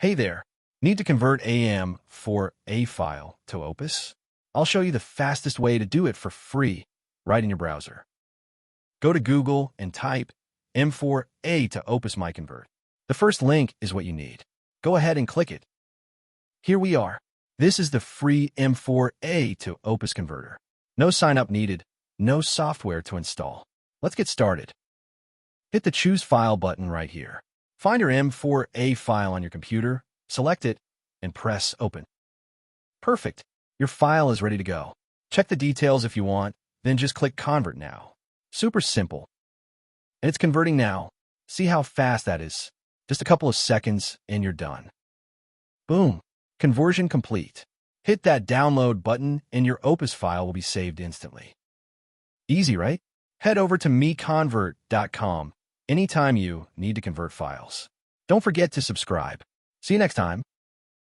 Hey there, need to convert M4A file to OPUS? I'll show you the fastest way to do it for free right in your browser. Go to Google and type M4A to OPUS MiConvert. The first link is what you need. Go ahead and click it. Here we are. This is the free M4A to OPUS converter. No sign-up needed, no software to install. Let's get started. Hit the Choose File button right here. Find your M4A file on your computer, select it, and press Open. Perfect. Your file is ready to go. Check the details if you want, then just click Convert Now. Super simple. And it's converting now. See how fast that is? Just a couple of seconds and you're done. Boom. Conversion complete. Hit that download button and your OPUS file will be saved instantly. Easy, right? Head over to MiConvert.com anytime you need to convert files. Don't forget to subscribe. See you next time.